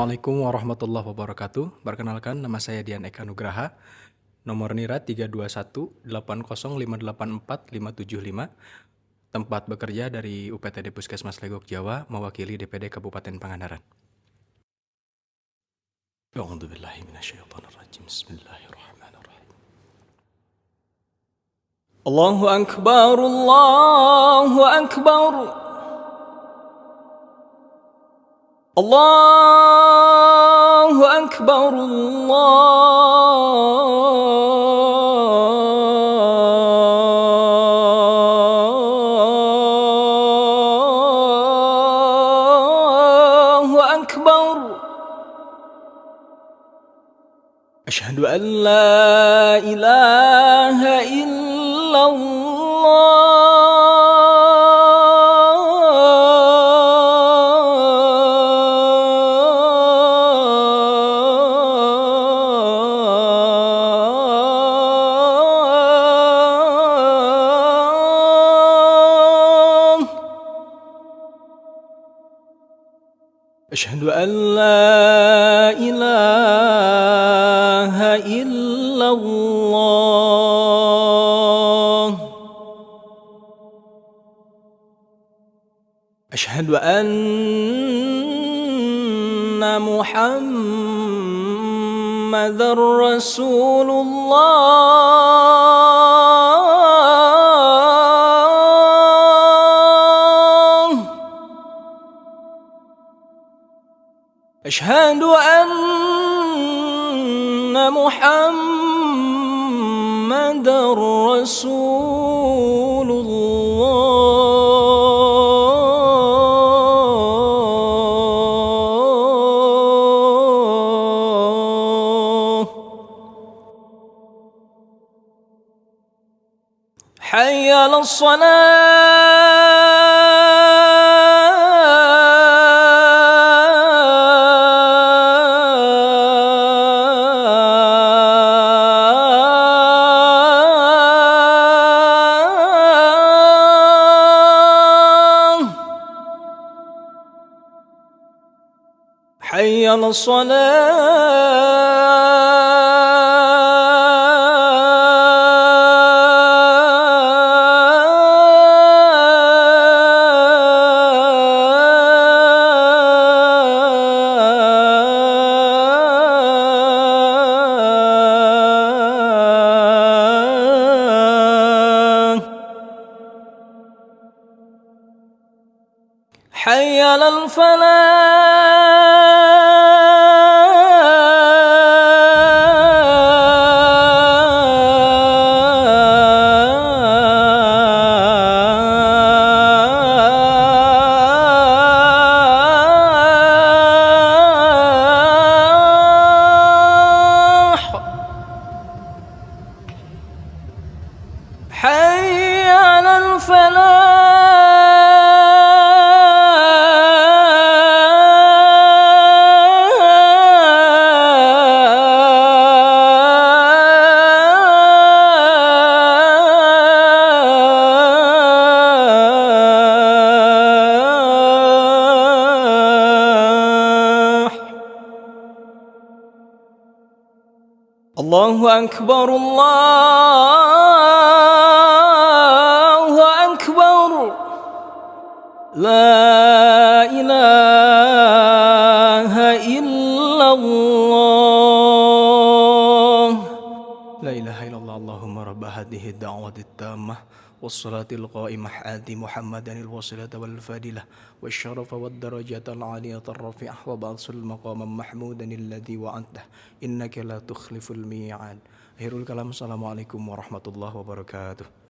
Assalamualaikum warahmatullahi wabarakatuh. Perkenalkan, nama saya Dian Eka Nugraha. Nomor NIRA 32180584575. Tempat bekerja dari UPTD Puskesmas Legok Jawa, mewakili DPD Kabupaten Pangandaran. A'udzubillahi minasyaitonirrajim. Bismillahirrahmanirrahim. Allahu akbar, Allahu akbar. Allahu akbar, Allahu akbar. Asyhadu an la ilaha illallah. Asyhadu an la ilaha illallah. Asyhadu anna Muhammadar Rasulullah. Asyhadu anna Muhammadar Rasulullah. Hayya 'alas salah. Hayya 'alas salah. Hayya 'alal falah. Hayya 'alal falah. Allahu akbar, Allahu akbar. La ilaha illallah. La ilaha illallah. Allahumma rabba hadhihi ad-da'wati at-tammah was-salati al-qa'imah ati Muhammadan al-wasilata wal-fadilah wasyarafa wad-darajata al-'aliyata ar-rafi'ah wa ba'sul maqaman mahmudan alladhi wa'adtah innaka la tukhliful mi'ad. Akhirul kalam. Assalamualaikum warahmatullahi wabarakatuh.